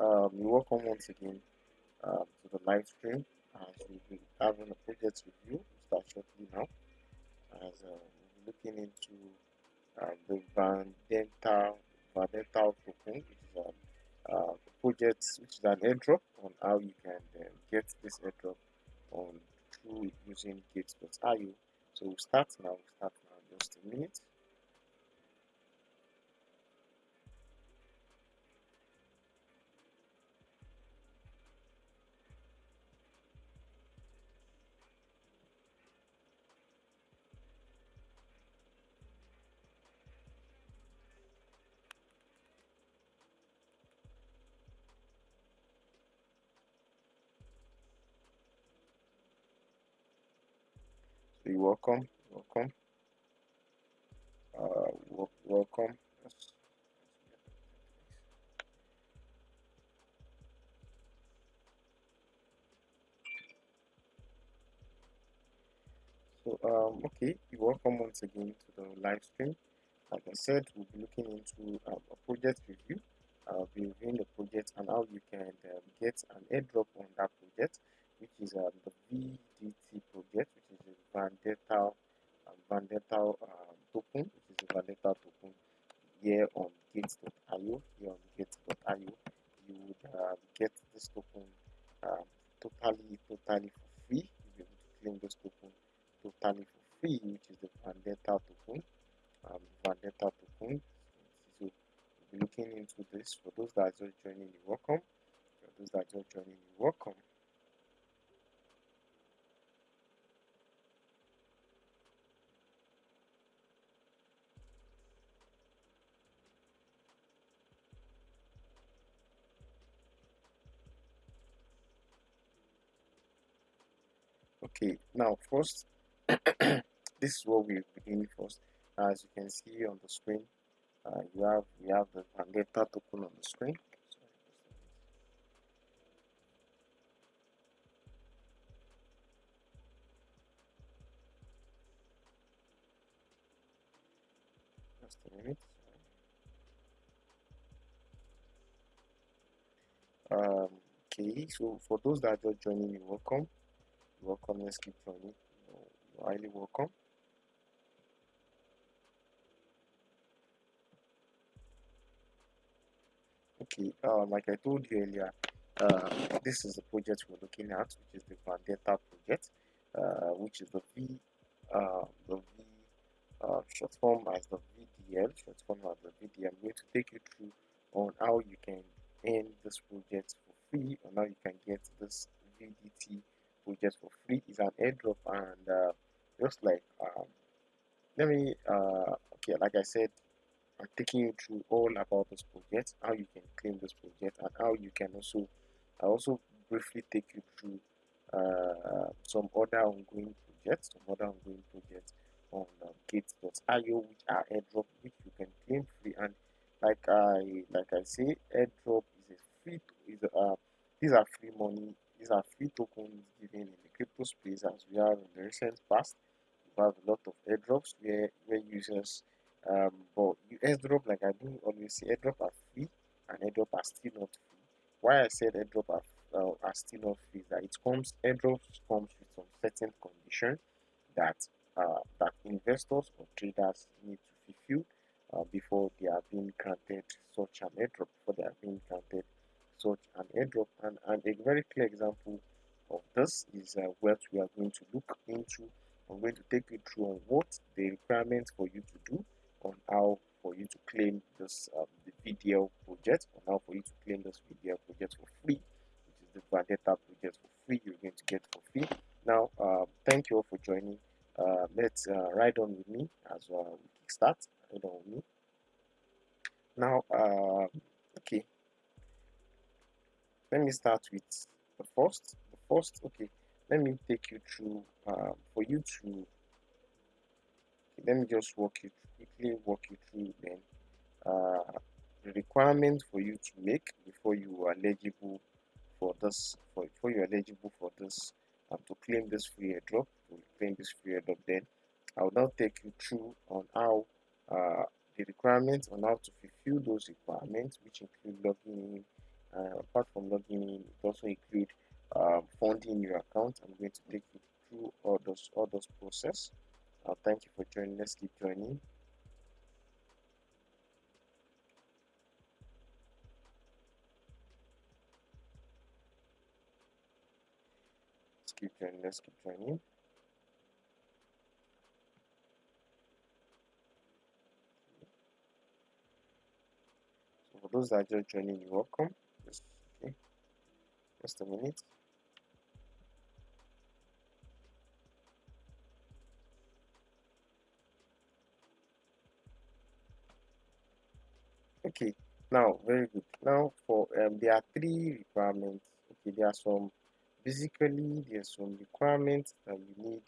You're welcome once again to the live stream as we'll be having a project review. We'll start shortly now as we'll be looking into the Vendetta token, which is a project which is an airdrop on how you can get this airdrop on through using gates.io. So we'll start now. Just a minute. So you're welcome. Welcome. Yes. So, okay, you're welcome once again to the live stream. Like I said, we'll be looking into a project review. I'll be reviewing the project and how you can get an airdrop on that project, which is the VDT project, which is a Vendetta token, which is a Vendetta token here on Gates.io. Here on Gates.io, you would get this token um, totally for free. You'll be able to claim this token totally for free, which is the Vendetta token. Vendetta token. So we'll be looking into this. For those that are just joining, you welcome. For those that are just joining, you welcome. Okay, now first, this is what we're beginning first. As you can see on the screen, we have the Vendetta token on the screen. Just a minute. Okay, so for those that are just joining, you welcome. Welcome. Let's keep joining. You're highly welcome. Okay, like I told you earlier, this is the project we're looking at, which is the Vendetta project, which is the short form as the VDL, short form as the VDL. I'm going to take you through on how you can earn this project for free, and how you can get this VDT project for free. It's an airdrop, and just like let me okay, like I said, I'm taking you through all about this project, how you can claim this project, and how you can also I also briefly take you through some other ongoing projects on Gates.io, which are airdrop, which you can claim free. And like I say, airdrop is a free is these are free money, these are free tokens given in the crypto space, as we have in the recent past. We have a lot of airdrops where users but you airdrop, like I do always say, airdrop are free and airdrop are still not free. Why I said airdrop are still not free is that airdrops comes with some certain condition that that investors or traders need to fulfill before they are being granted such an airdrop, before they are being granted such an airdrop. And a very clear example of this is what we are going to look into. I'm going to take you through on what the requirements for you to do, on how for you to claim this the VDL project, on how for you to claim this VDL project for free, which is the Vendetta project for free. You're going to get for free. Now, thank you all for joining. Let's ride on with me as we kickstart. Ride on with me. Now, okay, let me start with the first. Okay, let me take you through for you to. Okay, let me just quickly walk you through then the requirement for you to make before you are eligible for this. Before you are eligible for this to claim this free airdrop, then I will now take you through on how the requirements on how to fulfill those requirements, which include logging in Apart from logging in, it also include funding your account. I'm going to take you through all those process. Thank you for joining. Let's keep joining. Let's keep joining. Let's keep joining. So for those that are just joining, you're welcome. Just, okay, just a minute. Okay, now very good. Now for there are three requirements. Okay, there are some basically there's some requirements that you need.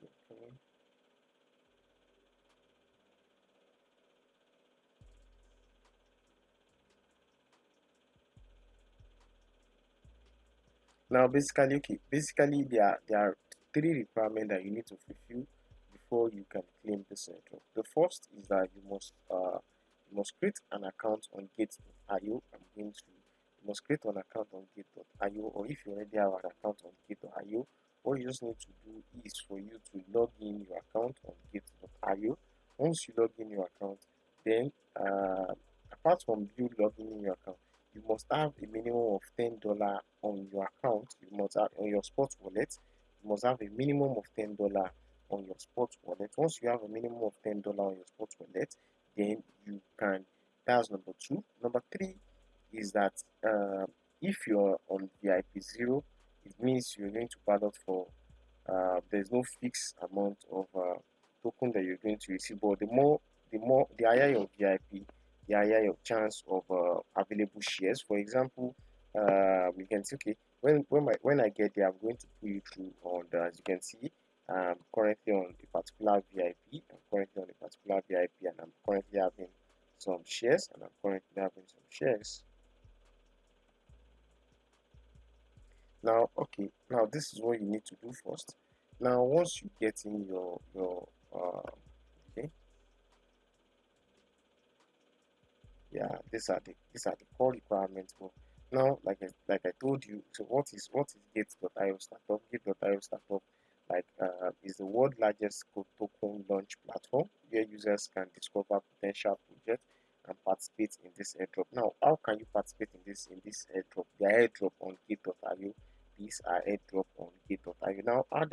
Okay, now basically there are three requirements that you need to fulfill before you can claim this airdrop. The first is that you must create an account on Gate.io. I'm going to You must create an account on Gate.io, or if you already have an account on Gate.io, what you just need to do is for you to log in your account on Gate.io. Once you log in your account, then apart from you logging in your account, you must have a minimum of $10 on your account. You must have on your sports wallet. You must have a minimum of $10 on your sports wallet. Once you have a minimum of $10 on your sports wallet, then you can. That's number two. Number three is that if you're on VIP zero, it means you're going to ballot for. There's no fixed amount of token that you're going to receive, but the higher your VIP, the higher your chance of available shares. For example, you can see, okay, when I get there, I'm going to put you through on as you can see, I'm currently on a particular VIP. I'm currently on a particular VIP, and I'm currently having some shares, and I'm currently having some shares. Now, okay, now this is what you need to do first. Now, once you get in okay, yeah, these are the core requirements. But now, like I told you, so what is Gate.io startup? Gate.io startup is the world's largest token launch platform where users can discover potential projects and participate in this airdrop. Now, how can you participate in this airdrop? The airdrop on Gate.io. These are airdrop on Gate.io. Now, how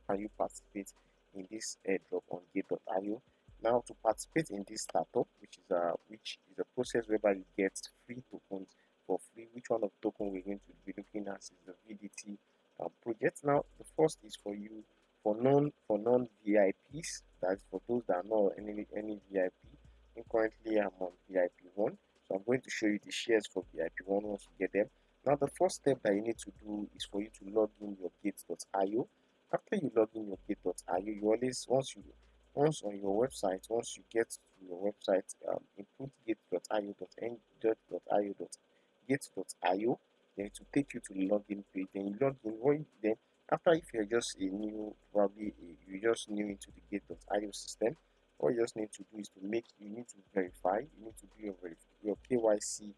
can you participate in this airdrop on Gate.io? Now, to participate in this startup, which is a process whereby you get free tokens for free. Which one of the token we're going to be looking at is the VDT project. Now, the first is for you for non VIPs. That's for those that are not any VIP. Currently, I'm on VIP one, so I'm going to show you the shares for VIP one once you get them. Now, the first step that you need to do is for you to log in your Gate.io. After you log in your Gate.io, you always once on your website, once you get to your website, input gate.io.gate.io, then to take you to the login page. Then you log in. Then after, if you're just a new, probably you're just new into the gate.io system, what you just need to do is you need to verify. You need to do your KYC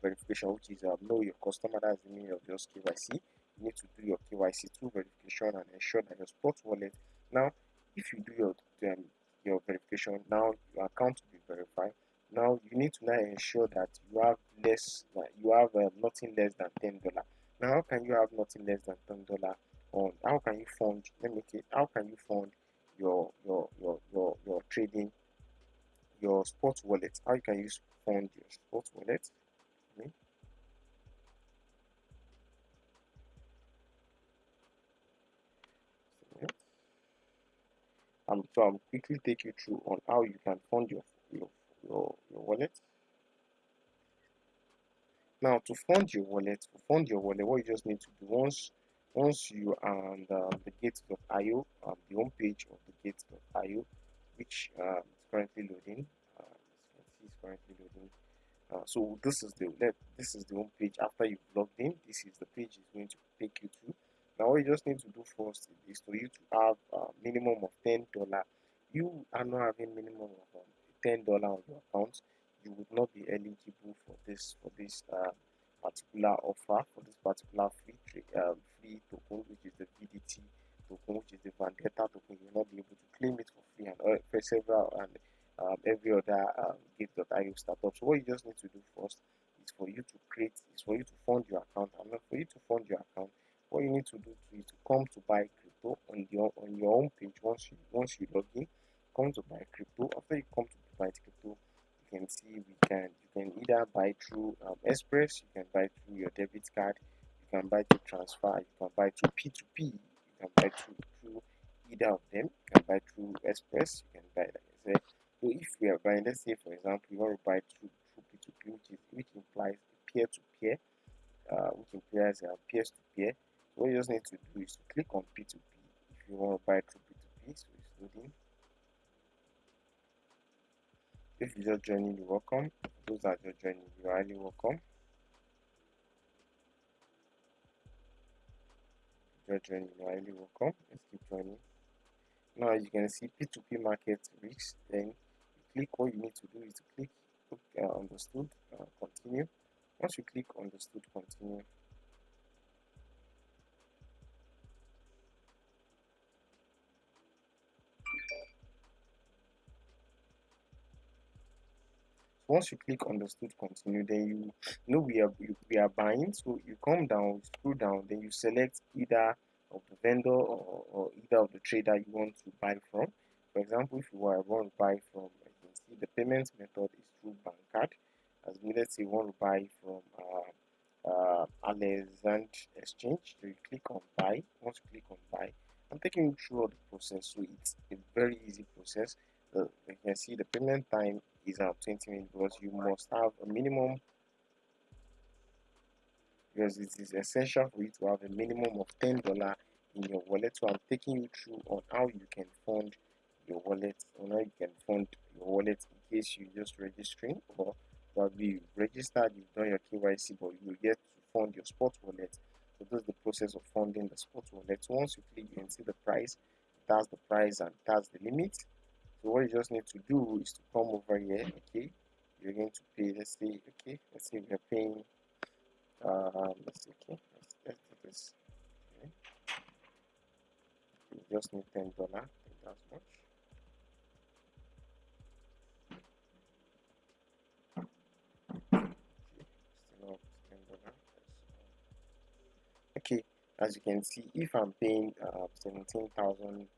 verification, which is know your customer. That's the meaning of just KYC. You need to do your KYC through verification and ensure that your sports wallet. Now, if you do your verification, now your account will be verified. Now you need to now ensure that you have nothing less than $10. Now, how can you have nothing less than $10 on? How can you fund? How can you fund your trading, your sports wallet? How you can use fund your sports wallet? Okay. So I'm quickly take you through on how you can fund your wallet. Now, to fund your wallet, what you just need to do once you are on the Gate.io, the home page of the Gate.io, which is currently loading. As you can see, it's currently loading. So this is the home page. After you've logged in, this is the page it's going to take you to. Now, what you just need to do first is for you to have a minimum of $10. You are not having minimum of $10 on your account. You would not be eligible for this particular offer, for this particular free token, which is the VDT token, which is the Vendetta token. You'll not be able to claim it for free and for several and every other Gate.io startup. So what you just need to do first is for you to fund your account. And for you to fund your account, what you need to do is to come to buy crypto on your own page. Once you log in, come to buy crypto. After you come to buy crypto, you can see you can either buy through Express, you can buy through your debit card, you can buy through transfer, you can buy through P2P, you can buy through either of them. You can buy through Express, you can buy, like I said. So if we are buying, let's say for example, you want to buy through P2P, which implies peer to peer, which implies peer to peer. So what you just need to do is to click on P2P if you want to buy through P2P. So it's loading. If you just joining, you're welcome. Those that just joining, you're highly welcome. Just joining, you're highly welcome. Let's keep joining. Now as you can see P2P market risks, then you click. What you need to do is to click understood, continue. Once you click understood, continue, once you click understood, continue, then you know we are buying. So you come down, scroll down, then you select either of the vendor or either of the trader you want to buy from. For example, if you want to buy from, you can see the payment method is through bank card. As we, let's say you want to buy from Alexand Exchange, so you click on buy. Once you click on buy, I'm taking you through all the process, so it's a very easy process. You can see the payment time is 20 minutes because you must have a minimum, because it is essential for you to have a minimum of $10 in your wallet. So I'm taking you through on how you can fund your wallet, on how you can fund your wallet in case you just registering or probably you registered, you've done your KYC, but you get to fund your spot wallet. So that's the process of funding the spot wallet. So once you click, you can see the price. That's the price and that's the limit. So what you just need to do is to come over here. Okay, you're going to pay, let's say we're paying let's see, okay, let's do this. Okay, you just need $10. I think that's much. Okay, still not $10. Okay, as you can see, if I'm paying 17,000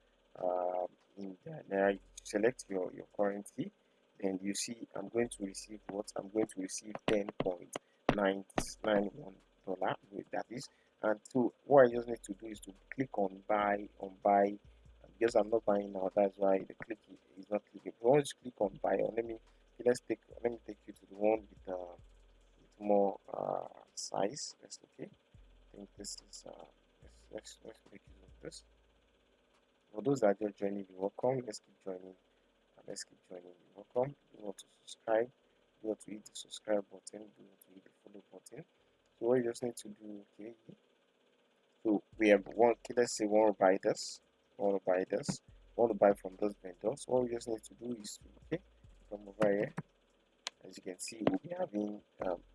in the naira, you select your currency, then you see I'm going to receive what? I'm going to receive $10.991, that is. And so what I just need to do is to click on buy, because I'm not buying now, that's why the click is not clicking. So once you click on buy, or let me take you to the one with more size. Let's okay. I think this is let's make use of this. For those that are just joining, you're welcome. Let's keep joining. Let's keep joining. You're welcome. You want to subscribe? You want to hit the subscribe button? You want to hit the follow button? So what you just need to do, okay? So we have one. Okay, let's say we want to buy this. Want to buy this. Want to buy from those vendors. What we just need to do is to come over here. As you can see, we'll be having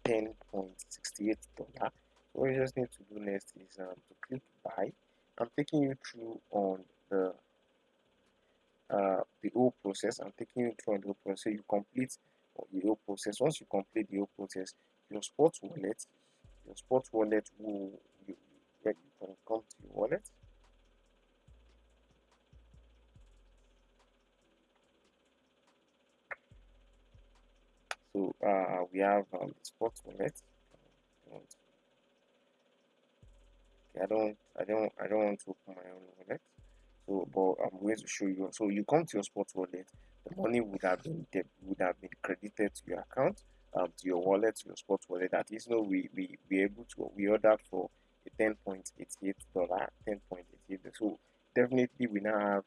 $10.68. What you just need to do next is to click buy. I'm taking you through on the whole process. I'm taking you through on the whole process. So you complete the whole process. Once you complete the whole process, your sports wallet will you can come to your wallet. So we have the sports wallet. I don't want to open my own wallet. So, but I'm going to show you. So you come to your sports wallet, the money would have been credited to your account, to your wallet, to your sports wallet. That is, no, we able to we ordered for a $10.88, $10.88. So definitely we now have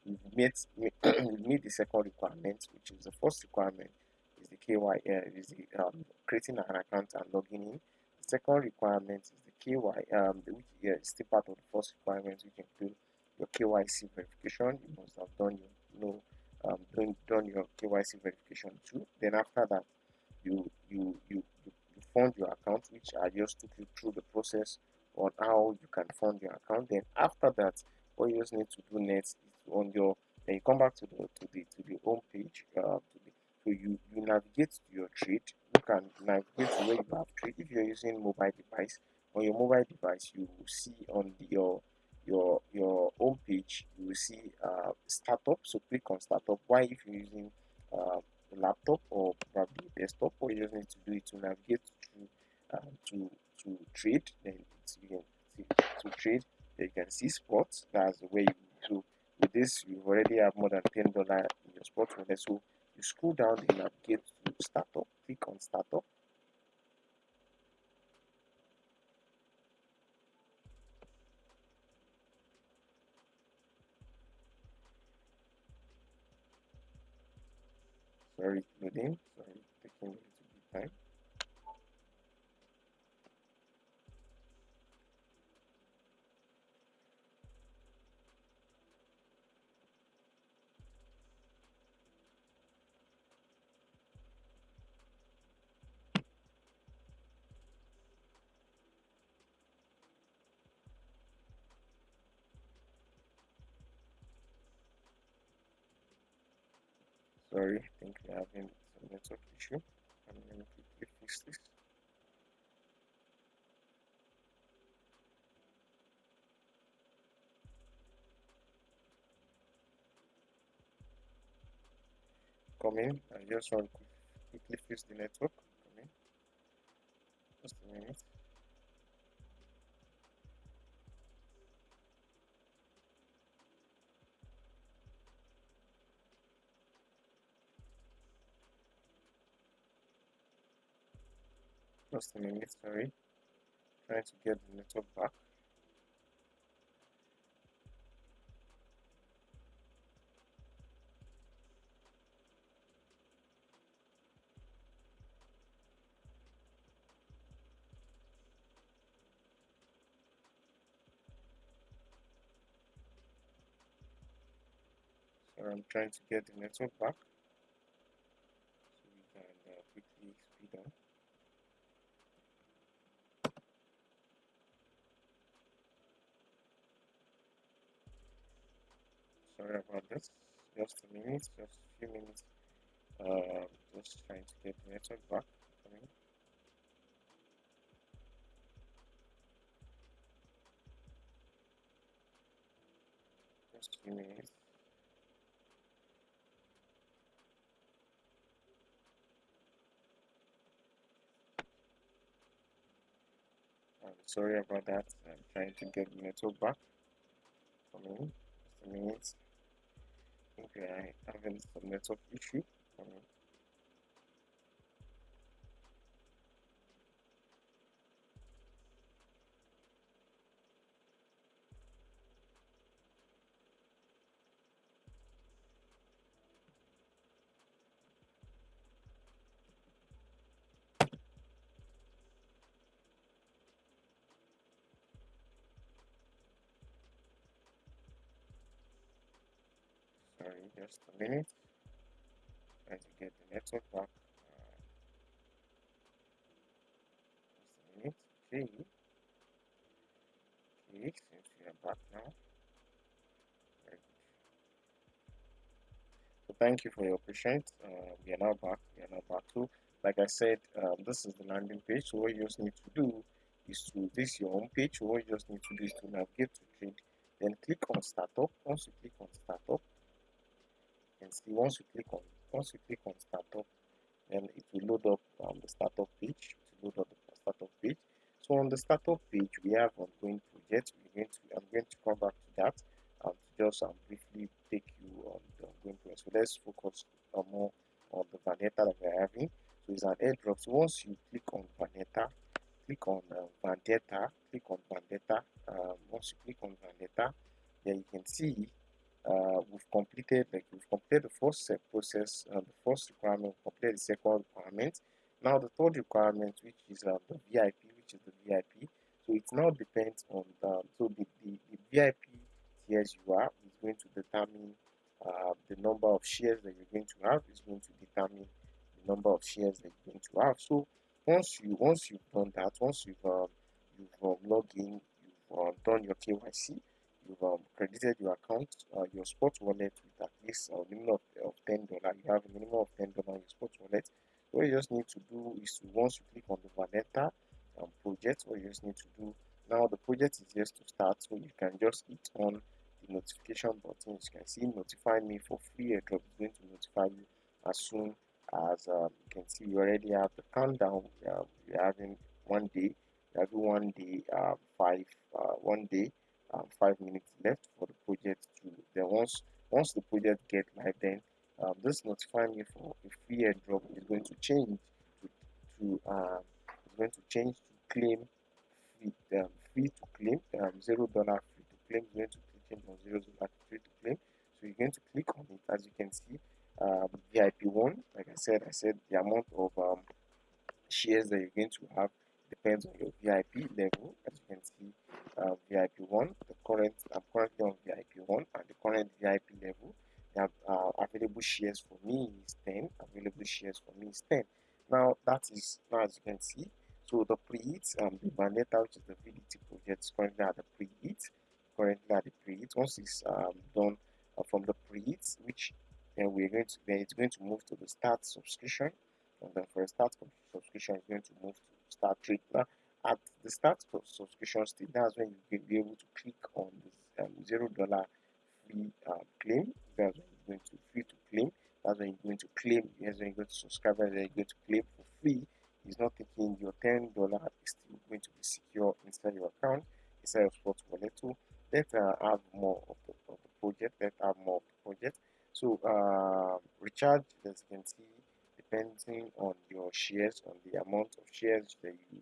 we meet the second requirement, which is the first requirement is the KY is the creating an account and logging in. The second requirement is the KY which is still part of the first requirement, which include your KYC verification. You must have done done your KYC verification too. Then after that, you fund your account, which which I just took you through the process on how you can fund your account. Then after that, what you just need to do next is on your then you come back to the home page. So you navigate to your trade. You can navigate to where you have trade. If you're using mobile device, on your mobile device, you will see on your home page, you will see startup. So click on startup. Why if you're using laptop or probably desktop, what you just need to do is to navigate through to trade. Then you can see to trade. Then you can see sports. That's the way you so with this you already have more than $10 in your sports wallet. So you scroll down and navigate to startup. Click on startup. Sorry, loading. Sorry, taking a little bit time. Sorry, I think we're having some network issue. I'm going to quickly fix this. Come in. I just want to quickly fix the network. Come in. Just a minute. Just a minute. Sorry. Trying to get the network back. So I'm trying to get the network back so we can quickly speed on. Sorry about this. Just a minute. Just a few minutes. Just trying to get the network back. Coming. Just a few minutes. Sorry about that. I'm trying to get the network back. Coming. Just a minute. I think we are having some network issue. Coming. Sorry, just a minute. Trying to get the network back. Just a minute. Okay. Okay, since we are back now. Very good. So thank you for your patience. We are now back. We are now back. So, like I said, this is the landing page. So what you just need to do is to this is your home page. So what you just need to do is to navigate to trade. Then click on startup. Once you click on startup, you can see once you click on startup, then it will load up the startup page. It will load up the startup page. So on the startup page, we have ongoing projects. I'm going to come back to that to just briefly take you on the ongoing project. So let's focus more on the Vendetta that we're having. So it's an airdrop. So once you click on Vendetta, click on Vendetta, click on Vendetta. Once you click on Vendetta, then you can see we've completed the first step process, the first requirement, completed the second requirement. Now the third requirement, which is the VIP, which is the VIP. So it now depends on the VIP tiers you are is going to determine the number of shares that you're going to have is going to determine the number of shares that you're going to have. So Once you've done that, once you've logged in, you've done your KYC, you've credited your account, your sports wallet with at least a minimum of $10. You have a minimum of $10 in your sports wallet. What you just need to do is to, once you click on the Vendetta project, what you just need to do now, the project is just to start, so you can just hit on the notification button. You can see notify me for free airdrop. It's going to notify you as soon as you can see. You already have the countdown. You're having 1 day. You're having 1 day, 1 day, 5 minutes left for the project to. Then once the project get live, then this notify me for a free airdrop is going to change it's going to change to claim free to claim, $0 free to claim. You're going to click on $0 free to claim. So you're going to click on it. As you can see, VIP one, like I said the amount of shares that you're going to have depends on your VIP level. As you can see, VIP one, I'm currently on VIP one, and the current VIP level, the available shares for me is 10. Available shares for me is 10. Now that is now, as you can see. So the pre-heat, the Vendetta, which is the VDT project, is currently at the pre-heat. Currently at the pre-heat. Once it's done from the pre-heat, which then it's going to move to the start subscription, and then for a start subscription, it's going to move to start trade. Now, at the start subscription stage, that's when you will be able to click on this $0 free claim. That's when you're going to free to claim. That's when you're going to claim. That's when you're going to subscribe. That's when you're going to claim for free. It's not taking your $10. It's still going to be secure inside your account, inside your sports wallet. So let's have more of the project. Let's have more of the project. So recharge, as you can see, depending on your shares, on the amount of shares that you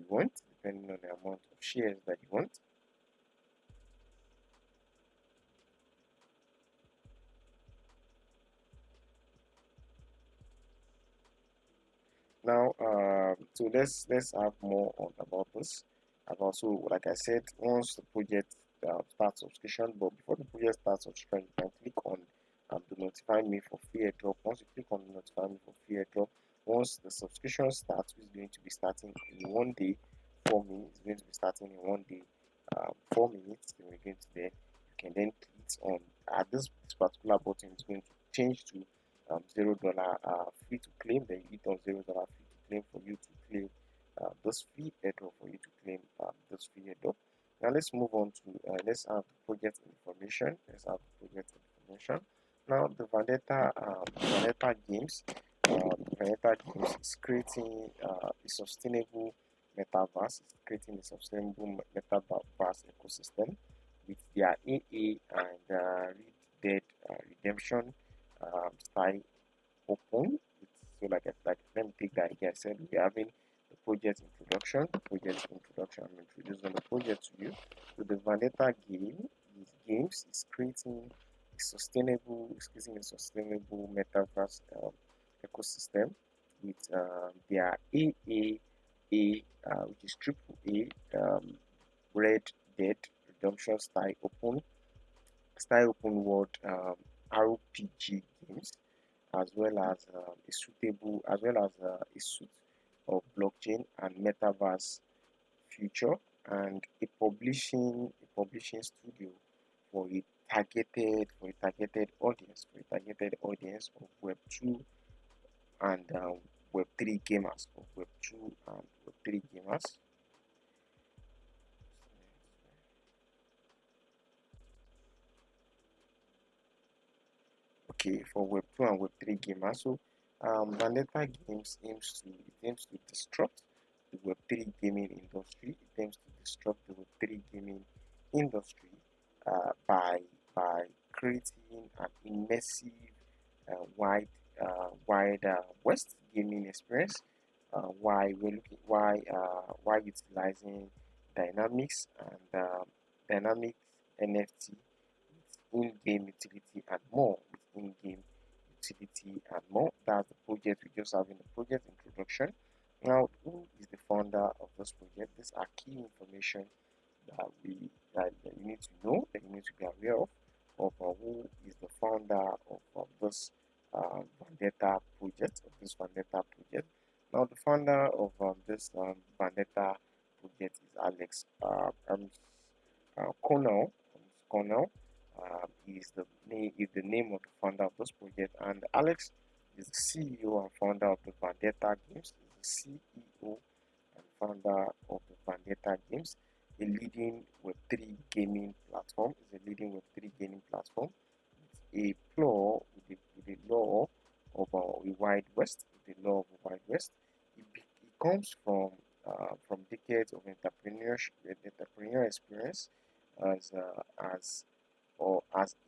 want, depending on the amount of shares that you want. Now, so let's have more on about this. And also, like I said, once the project starts subscription, but before the project starts subscription, you can click on the notify me for free airdrop. Once you click on the notify me for free airdrop, once the subscription starts, which is going to be starting in 1 day, 4 minutes. It's going to be starting in 1 day, 4 minutes. Then we're going to there. You can then click on this particular button. It's going to change to $0 free to claim. Then you hit on $0 free to claim for you to claim this free airdrop, for you to claim this free airdrop. Now let's move on to let's have the project information. Let's have the project information. Now the Vendetta Games, Vendetta Games is creating a sustainable metaverse. It's creating a sustainable metaverse ecosystem with their AA and Red Dead Redemption-style open. So like let me take that again. I said we're having the project introduction. I'm introducing the project to you. So the Vendetta games is creating a sustainable metaverse ecosystem with their which is triple A, Red Dead Redemption style open world RPG games, as well as a suite of blockchain and metaverse future, and a publishing studio for a targeted audience of Web 2 and Web 3 gamers, okay, for Web 2 and Web 3 gamers. So Vendetta Games aims to disrupt the Web 3 gaming industry. It aims to disrupt the Web 3 gaming industry by creating an immersive, wide West gaming experience. While utilizing dynamics and dynamic NFT in-game utility and more. In-game utility and more. That's the project we just have in the project introduction. Now, who is the founder of this project? These are key information that you need to know, that you need to be aware of who is the founder of this Vendetta project. Now, the founder founder of this Vendetta project is Alex Connell. Connell is the name of the founder of this project, and Alex is the CEO and founder of the Vendetta Games. Is the CEO and founder of the Vendetta Games, a leading Web3 gaming platform. Is a leading Web3 gaming platform with a law with the law of a Wide West. With the law of a Wide West, it comes from decades of entrepreneurial experience as as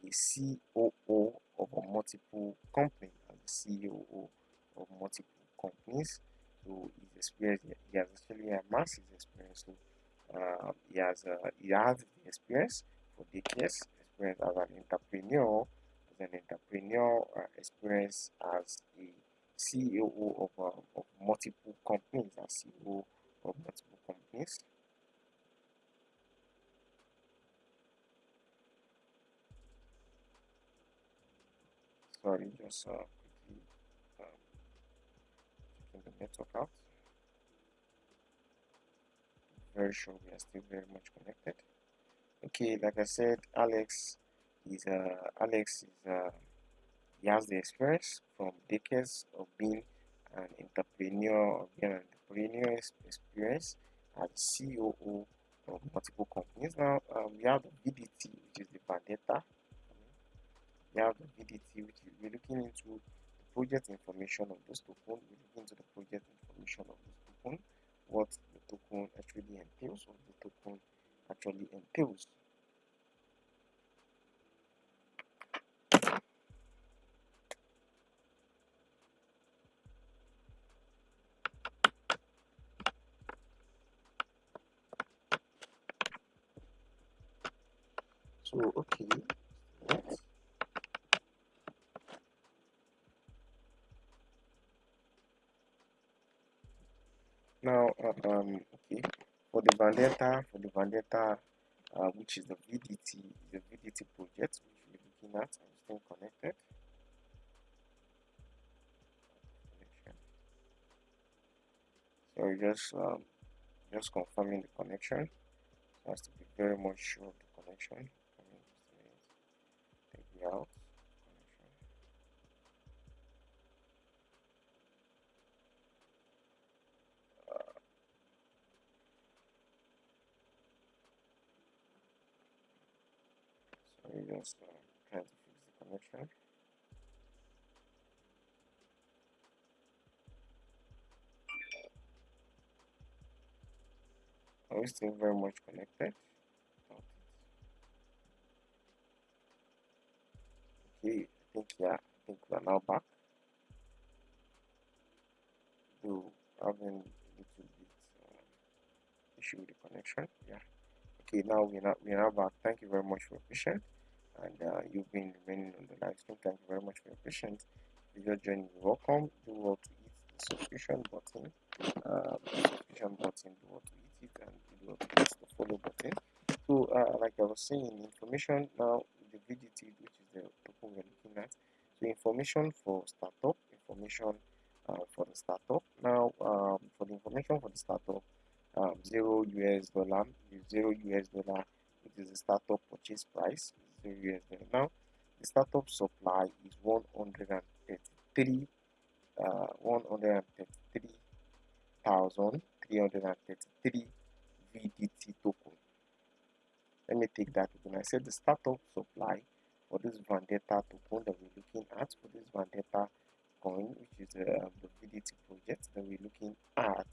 a COO of a multiple company, as a COO of multiple companies. So his experience, he has actually amassed his experience. So he has the experience for decades, experience as an entrepreneur, experience as a CEO of multiple companies, as CEO of multiple companies. Sorry, just quickly checking the network out. Very sure we are still very much connected. Okay, like I said, Alex is he has the experience from decades of being an entrepreneur, experience as COO of multiple companies. Now we have the VDT, which is the Vendetta. We have the VDT, which is we're looking into the project information of this token. We're looking into the project information of this token, what the token actually entails, what the token actually entails. So okay, now okay, for the Vendetta, which is the VDT project which we're looking at. I'm still connected. So just confirming the connection. So has to be very much sure of the connection. Take me out. So we just trying to fix the connection. Are we still very much connected? Okay, I think we are now back. Do having a little bit issue with the connection. Yeah. Okay, now we're now back. Thank you very much for your patience, and you've been remaining on the live stream. Thank you very much for your patience. If you're joining, welcome. Do well to hit the subscription button. Do well to hit it, and do well to hit the follow button. So, like I was saying, information now the VDT, which is the token we're looking at. So, information for startup, information for the startup. Now, for the information for the startup, $0 $0, which is the startup purchase price, $0. Now, the startup supply is 133 133,333 VDT token. Let me take that again. I said the startup supply for this Vendetta token that we're looking at, for this Vendetta coin, which is the VDT project that we're looking at.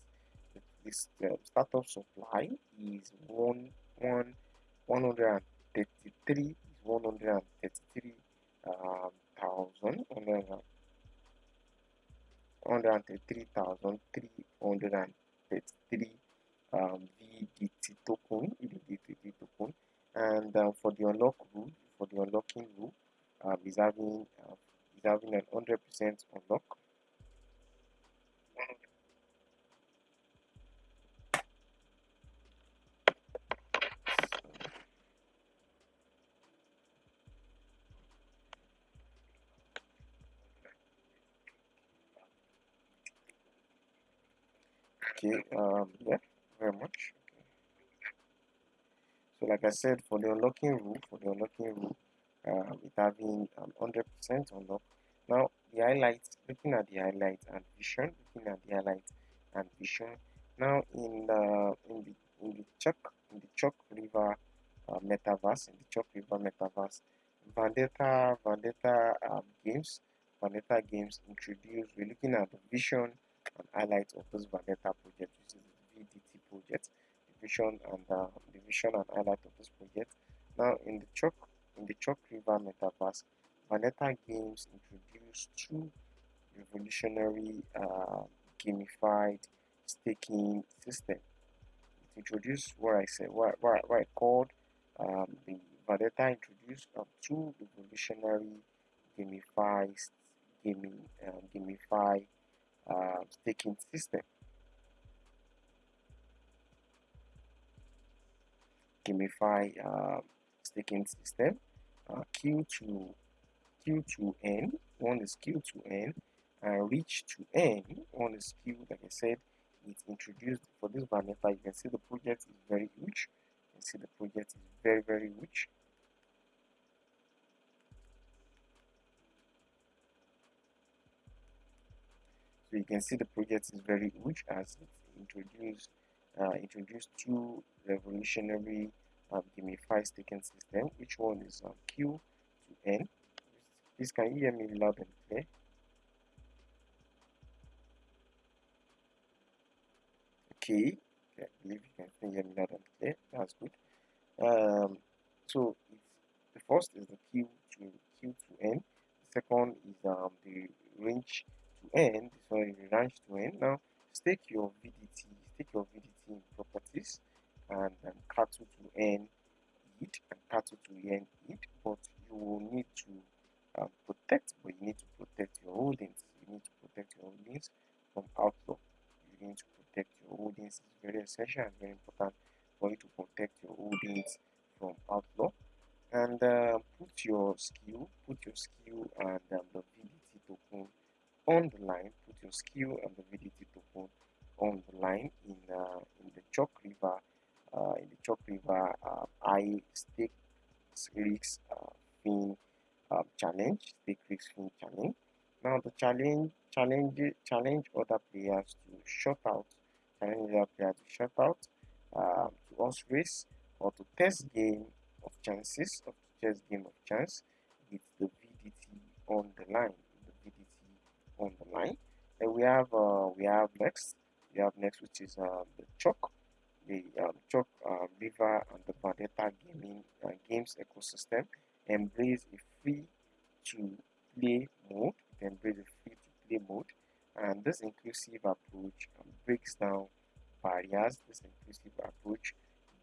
This startup supply is 133 thousand 133,333 VDT token, and for the unlocking rule, is having an 100% unlock. Okay, yeah, very much. So like I said, for the unlocking rule, it having 100% unlock. Now the highlights, looking at the highlights and vision, looking at the highlights and vision. Now in the Chalk River metaverse, Vendetta Games introduced. We're looking at the vision and highlights of this Vendetta project, which is the VDT project, the vision and highlight of this project. Now in the Chalk River metaverse, Vendetta Games introduced two revolutionary gamified staking system. It introduced what I called the Vendetta introduced two revolutionary gamified gamify staking system. Gamify staking system. Q to N. One is Q to N, and reach to N. One is Q. Like I said, it's introduced for this Vanessa. You can see the project is very huge. You can see the project is very very huge. So you can see the project is very huge as it introduced two revolutionary gamified staking system. Which one is Q to N? Please, can you hear me loud and clear? Okay, I believe you can still hear me loud and clear. That's good. Um, so the first is the Q to N. The second is the range to N. Sorry, the range to N. Now stake your VDT in properties and cattle to N it and cattle to N it, but you will need to but you need to protect your holdings. You need to protect your holdings from outlaw. You need to protect your holdings. It's very essential and very important for you to protect your holdings from outlaw. And put your skill and the VDT token on the line. Put your skill and the VDT token on the line in the Chalk River. I stake risk fin stake risk fin challenge. Now the challenge other players to shut out, to horse race or to test game of chance with the VDT on the line. The VDT on the line. And we have next, which is the River and the Vendetta games ecosystem embrace a free-to-play mode. And this inclusive approach barriers. This inclusive approach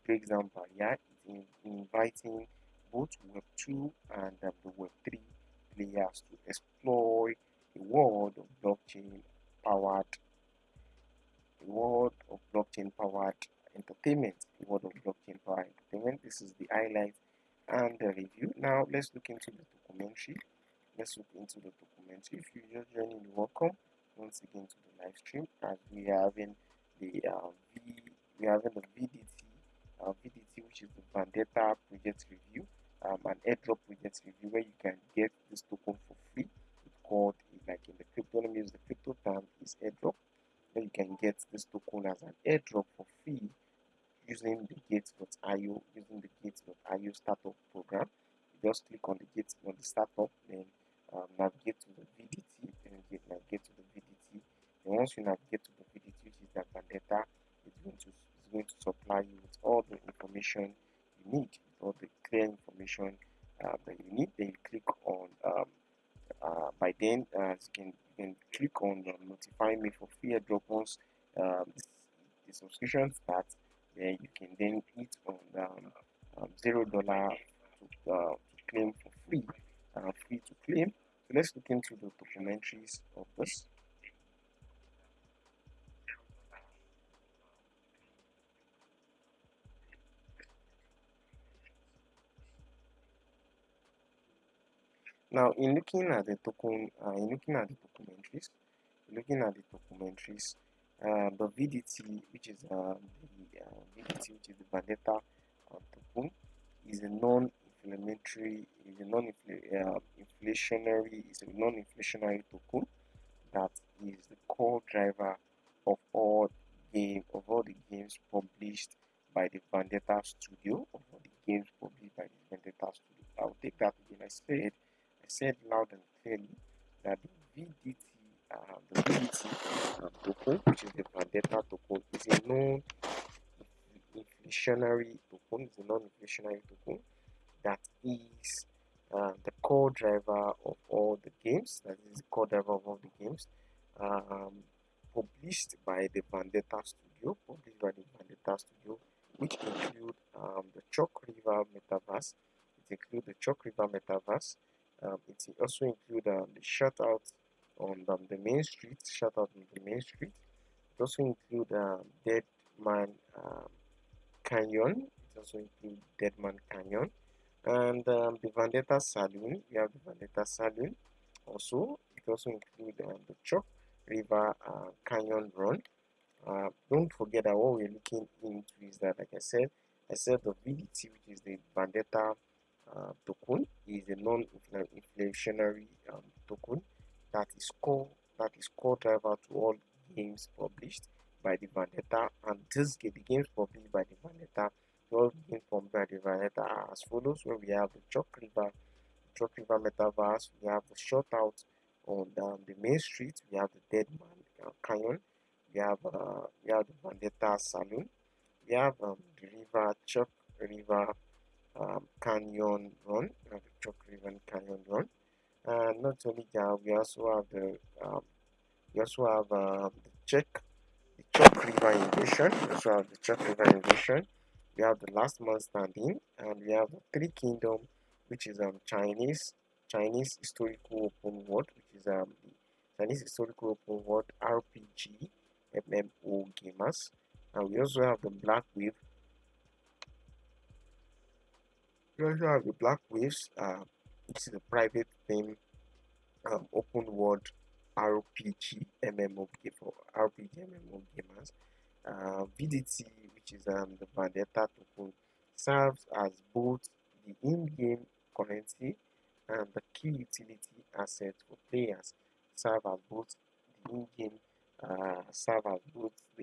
breaks down barrier. It's inviting both Web 2 and the Web 3 players to explore a world of powered blockchain powered entertainment. This is the highlight and the review. Now let's look into the documentary. If you're just joining, you welcome once again to the live stream as we are having the VDT, which is the Vendetta project review, an airdrop project review where you can get this token for free. It's called, like in the crypto, let me use the crypto term, is airdrop. Where you can get this token as an airdrop for free using the Gates.io startup program. You just click on the startup, then navigate to the VDT, navigate to the VDT. And once you navigate to the VDT, which is the Vendetta, it's going to supply you with all the information you need, all the clear information that you need. Then you click on by then you can click on notify me for free airdrop once the subscription starts. Then you can then hit on $0 to claim for free to claim. So let's look into the documentaries of this. Now, in looking at the documentaries, The VDT, which is VDT, which is the Vendetta token, is a non-inflammatory, is a non-inflationary token that is the core driver of all the games published by the Vendetta Studio, of all the games published by the Vendetta Studio. I'll take that again. I said loud and clearly that the VDT token, which is the Vendetta token, is a non-inflationary token. Is a non-inflationary token that is the core driver of all the games. That is the core driver of all the games. Um, Published by the Vendetta Studio, which include the Chalk River Metaverse. It includes the Chalk River Metaverse. It also include the shutout on the main street. Shutout on the main street. It also include Dead Man Canyon. It also include Dead Man Canyon. And the Vendetta Saloon, we have the Vendetta Saloon. Also, it also includes the Chalk River Canyon Run. Don't forget that what we're looking into is that, like I said the VDT, which is the Vendetta token, is a non-inflationary token that is core driver to all games published by the Vendetta, and the games published by the Vendetta, all games published by the Vendetta are as follows: where we have the Chalk River Metaverse, we have the Shutout on the main street, we have the Dead Man Canyon, we have the Vendetta Saloon, we have the Chalk River Canyon Run, we have the Chalk River Canyon Run, and not only that, we also have the Chalk River Invasion, we also have the Chalk River Invasion, we have the Last Man Standing, and we have the Three Kingdom, which is Chinese historical open world, which is the Chinese historical open world RPG MMO gamers. And we also have the Black Wave. We also have the Black Waves, which is a private theme open world RPG MMO game for RPG MMO gamers. VDT, which is the Vendetta token, serves as both the in-game currency and the key utility asset for players. Serve as both the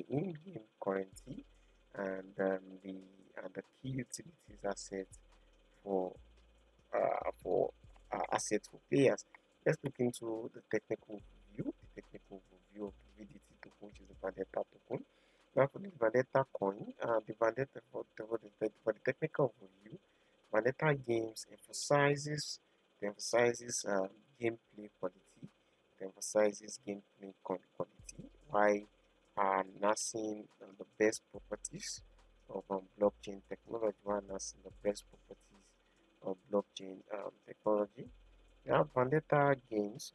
in-game currency and the key utilities asset for assets for players. Let's look into the technical view. The technical view of the VDT token, which is the Vendetta token. Now for the Vendetta coin, the Vendetta for the technical view, Vendetta Games emphasizes gameplay quality. It emphasizes gameplay quality while harnessing the best properties of blockchain technology. While harnessing the best properties of blockchain technology. We have Vendetta Games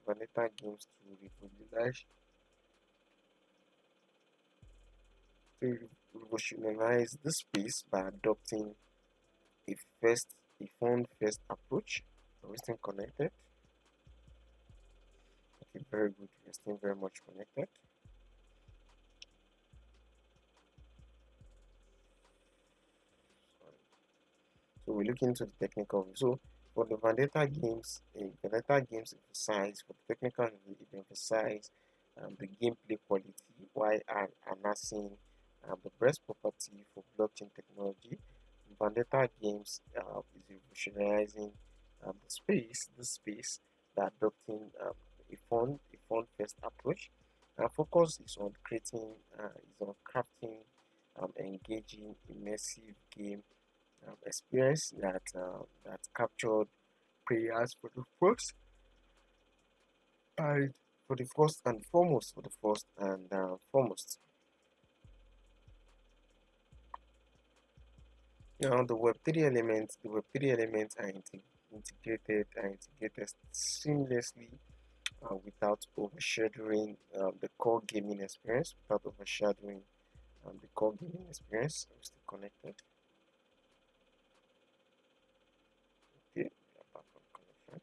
to revolutionize the space by adopting a first a phone first approach. Are we still connected? Okay, very good. We are still very much connected. So we look into the technical view. So for the Vendetta Games emphasize for the technical view, it emphasize the gameplay quality while harnessing the best property for blockchain technology. Vendetta Games is revolutionizing the space by adopting a fun first approach. Our focus is on crafting engaging, immersive game experience that captured players and for the first and foremost for the first and foremost. Now the Web three elements are integrated seamlessly without overshadowing the core gaming experience. Without overshadowing the core gaming experience, I'm still connected. Okay, we are back on connection.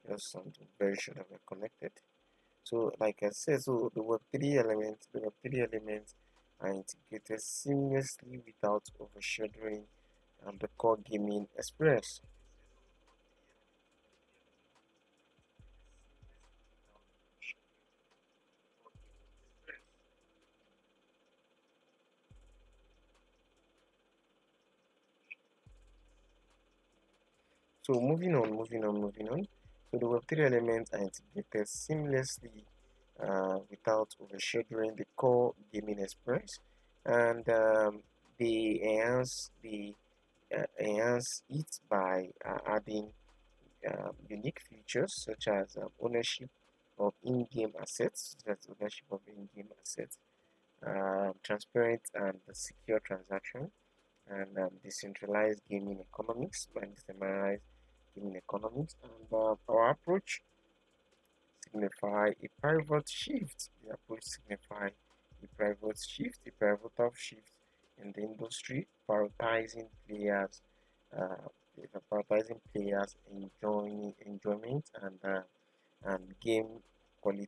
Just something very sure that we're connected. So like I said, so the Web3 elements are integrated seamlessly without overshadowing the core gaming experience. So moving on. So the Web3 elements are integrated seamlessly without overshadowing the core gaming experience, and they enhance it by adding unique features such as ownership of in-game assets, transparent and secure transaction, and decentralized gaming economics, and our approach signify a pivot shift. The approach signify a pivotal shift in the industry, uh, prioritizing players enjoyment and game quality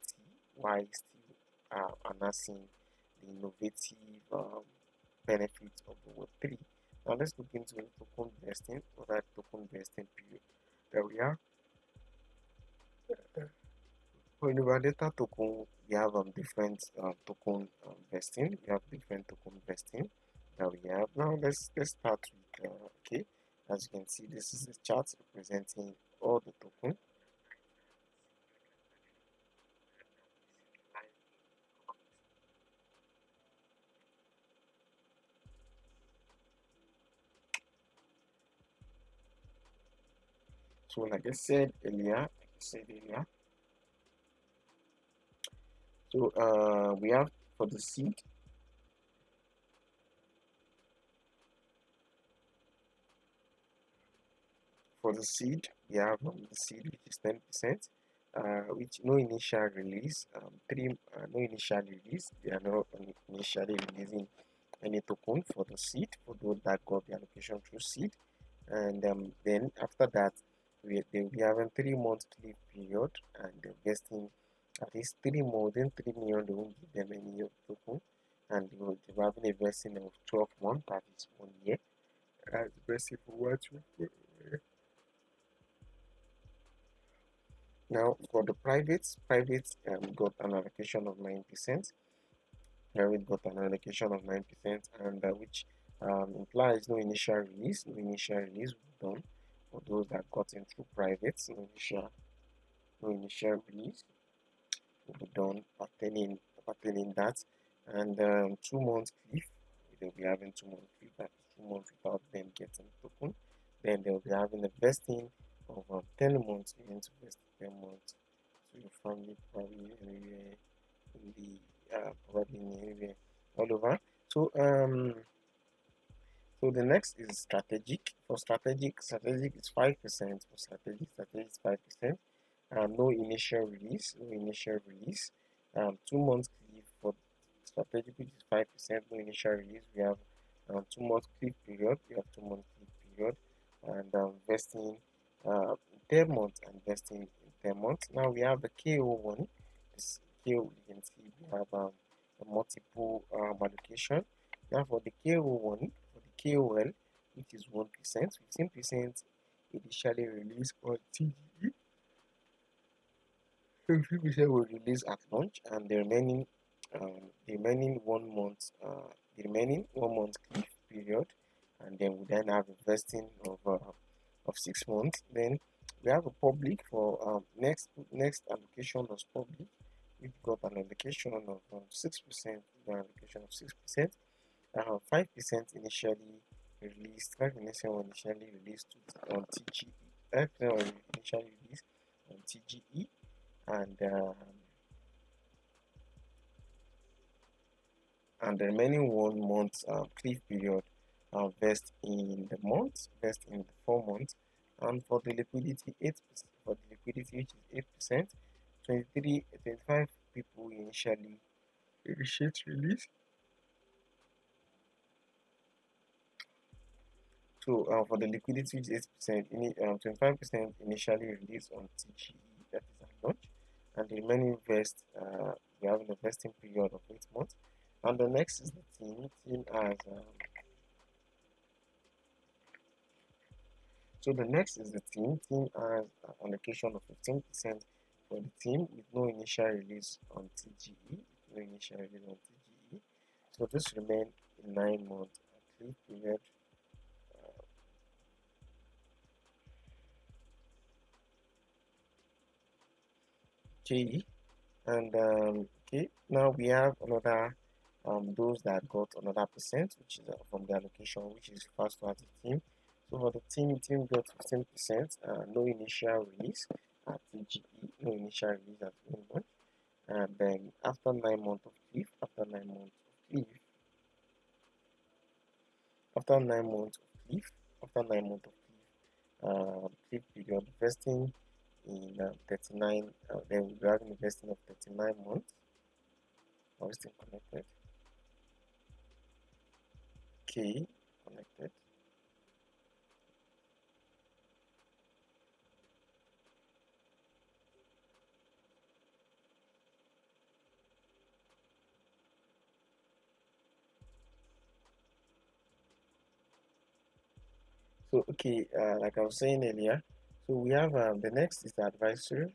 while still enhancing the innovative benefits of the Web3. Now let's look into the token vesting or that token vesting period that we have. For the Vendetta token, we have different token vesting. We have different token vesting that we have. Now let's start with okay. As you can see, this is a chart representing all the tokens. So so we have for the seed, we have the seed which is 10%, which no initial release, no initial release. They are not initially releasing any token for the seed for those that got the allocation through seed, and then after that they'll be having 3 months cliff period, and they're vesting at least 3 more than 3 million. They won't give them any token, and they will having a vesting of 12 months, that is 1 year. That's vesting for what? Now for the privates got an allocation of 9%. Private got an allocation of 9%, and which implies no initial release will be done for those that got in through privates. No initial release will be done pertaining that, and 2 months cliff. They'll be having 2 months cliff. That is 2 months without them getting token. Then they'll be having a vesting of 10 months. You need to vest 10 months. So your family probably anywhere in the probably anywhere all over. So so the next is strategic. For strategic is 5%. For strategic is 5%. No initial release, 2 months cliff for strategic, which is 5%, no initial release. We have 2 months cliff period. And vesting 10 months and vesting in 10 months. Now we have the KO one. This KO, you can see we have a multiple allocation. Now for the KO one, for the KOL, which is 1%, 15% initially released on TGE. 50% will release at launch, and the remaining 1 month cliff period, and then we then have investing of 6 months. Then we have a public for next allocation was public, which got an allocation of 6%, 6%, 5% initially released, 5% were initially released on TGE, 5% were initially released on TGE, and the remaining 1 month cliff period vest in the 4 months, and for the liquidity 8%, for the liquidity which is 8%, 25 people initially initiate release. So for the liquidity which is 8%, 25% initially released on TGE, that is at launch, and the remaining vest, we have an vesting period of 8 months. And the next is the team. Team has so the next is the team. Team has an allocation of 15% for the team with no initial release on TGE. No initial release on TGE. So this remain in 9 months cliff period. KE. And okay, now we have another those that got another percent, which is from the allocation, which is referred to as the team. So for the team got 15%, no initial release at TGE, no initial release at 1 month. And then after 9 months of cliff, after 9 months of cliff, after 9 months of cliff period vesting in 39, then we have an vesting of 39 months. Are we still connected? Okay, connected. So okay, like I was saying earlier, so we have the next is the advisory.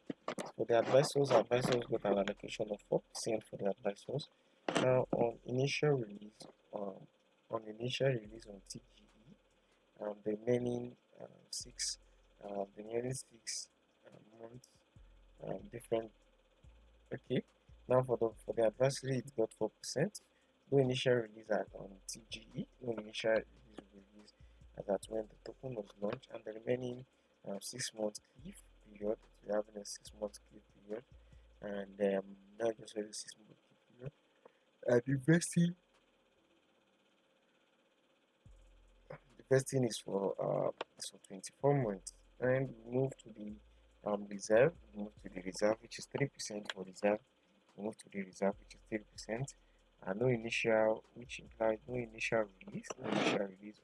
For the advisors got an allocation of 4% for the advisors. Now um, on initial release on TGE, the remaining six, the remaining 6 months, different. Okay, now for the advisory, it got 4%. No initial release on TGE, no initial release as at when the token was launched, and the remaining 6 months cliff period. We're having a 6 months cliff period, and not just a 6 months cliff period. And the vesting is for 24 months, and we move to the reserve. We move to the reserve, which is 3% for reserve. We move to the reserve, which is 3%. No initial, which implies no initial release, on TGE.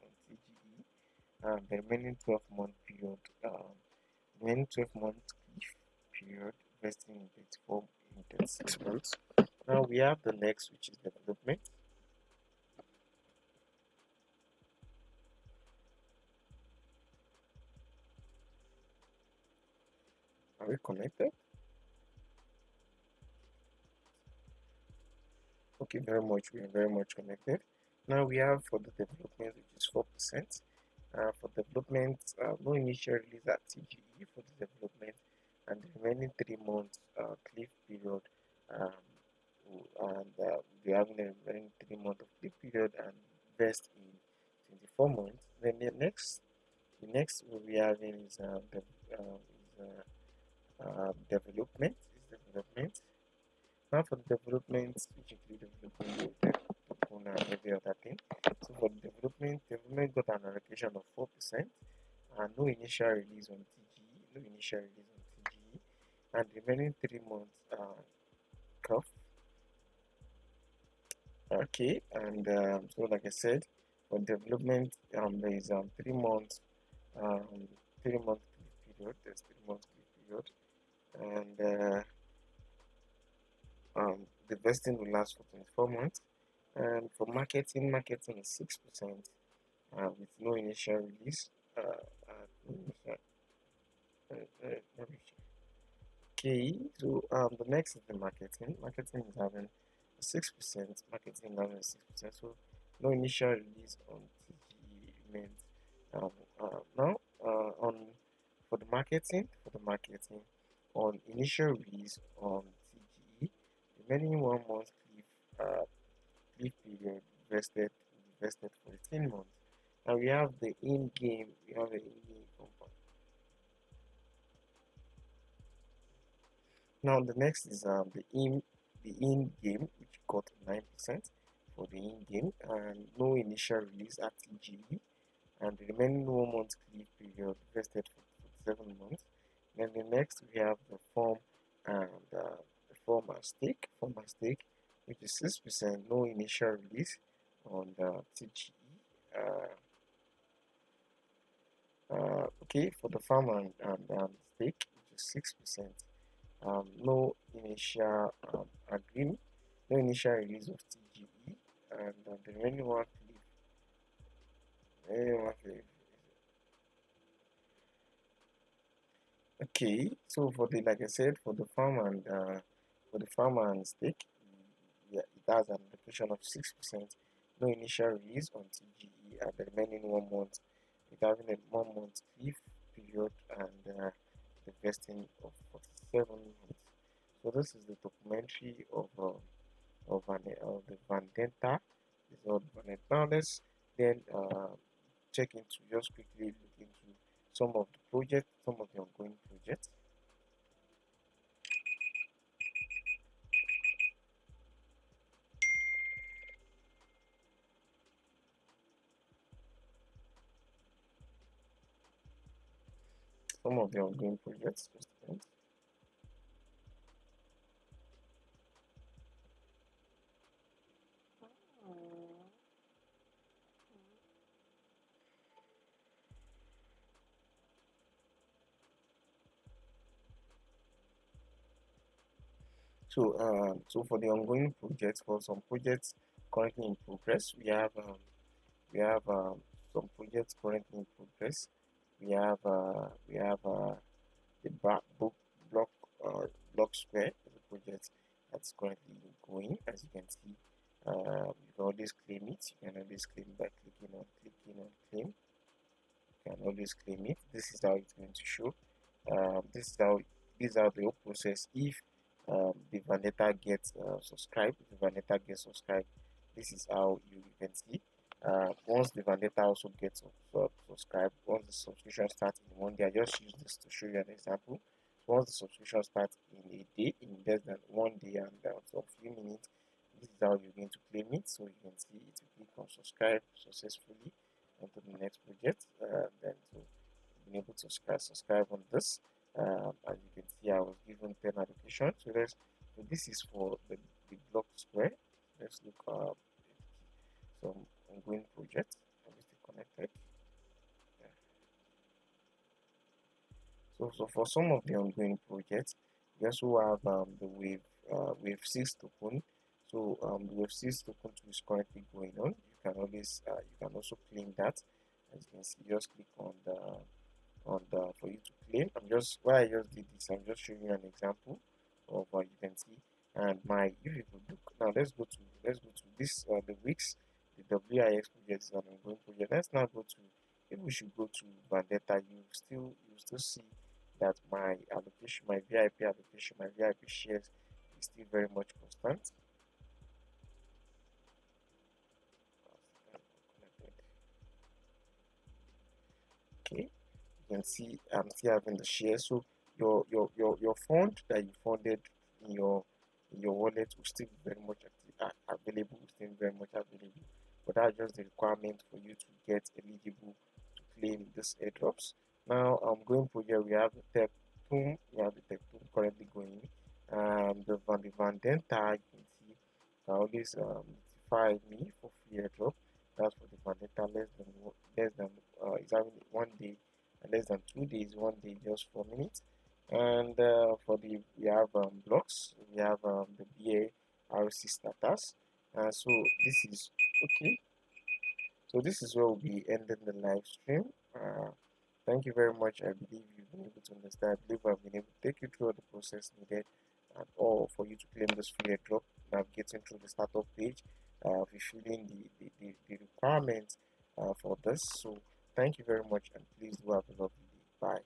The remaining 12-month period, remaining 12-month cliff period, vesting in 34 in 36 months. Now we have the next, which is development. Are we connected? Okay, very much. We are very much connected. Now we have for the development, which is 4%. For development, no initial release at TGE for the development, and the remaining 3 months cliff period. Um, and we have the remaining 3 months of cliff period and vest in 24 months. Then the next we'll be having is development. Now for the developments, which include development and every other thing. So for the development got an allocation of 4%, and no initial release on TGE, and the remaining 3 months curve. Okay, and so like I said, for development, there is 3 months, um, 3 month period. There's 3 months period, and the vesting will last for 24 months. And for marketing is 6% with no initial release. Okay, so the next is the marketing. Marketing is having 6%. Marketing is having 6%. So no initial release on TGE remains. Now on for the marketing on initial release on TGE, remaining 1 month cliff period vested for 18 months. Now we have the in-game, component. Now the next is the in-game, which got 9% for the in-game and no initial release at TGE, and the remaining 1 month cliff period vested for 7 months. Then the next we have the form and the form and stake, which is 6%, no initial release on the TGE. Okay, for the farm and stake, which is 6%, no initial agreement, no initial release of TGE, and the remaining one cliff. Remaining one cliff. Okay, so for the like I said, for the farm and stake, yeah, it has an allocation of 6%, no initial release on TGE, and the remaining 1 month, it having a 1 month cliff period and the vesting of 47 months. So this is the documentary of the Vendetta. It's called Vendetta. Now let's then check into just quickly look into some of the projects, some of the ongoing projects. Some of the ongoing projects. Just a minute. So for the ongoing projects, for some projects currently in progress, we have some projects currently in progress. We have the book block block square is a project that's currently going. As you can see, you can always claim it. You can always claim by clicking on claim. You can always claim it. This is how it's going to show. This is how the whole process. If the Vendetta gets subscribed, if the Vendetta gets subscribed, this is how you can see. Once the Vendetta also gets subscribed, once the subscription starts in 1 day, I just use this to show you an example. Once the subscription starts in a day, in less than 1 day and some few minutes, this is how you're going to claim it. So you can see it will click on subscribe successfully onto the next project. Then to been able to subscribe on this. As you can see, I was given 10 allocation. So this is for the block square. Let's look some ongoing projects. Let me stay connected. Yeah. So for some of the ongoing projects, we also have wave 6 token. So the wave 6 token is currently going on. You can also claim that. As you can see, just click on the for you to claim. Why I just did this, I'm just showing you an example of what you can see. And my if you could look now, let's go to this the weeks, the WIX project is an ongoing project. Let's now go to, if we should go to Vendetta, you still see that my allocation, my VIP allocation, my VIP shares is still very much constant. Okay, you can see I'm still having the share. So your fund that you funded in your wallet will still be very much available, still very much available. But that's just the requirement for you to get eligible to claim this airdrops. Now going project, we have the tech tomb, we have the tech tomb currently going. The Vendetta, you can see, can always notify me for free airdrop. That's for the Vendetta less than it's having 1 day, less than 2 days, 1 day, just 4 minutes. And for the we have blocks, we have the BA RC status. So this is okay. So this is where we'll be ending the live stream. Thank you very much. I believe you've been able to understand. I believe I've been able to take you through the process needed and all for you to claim this free airdrop. Navigating through the startup page, fulfilling the requirements for this. So thank you very much, and please do have a lovely day. Bye.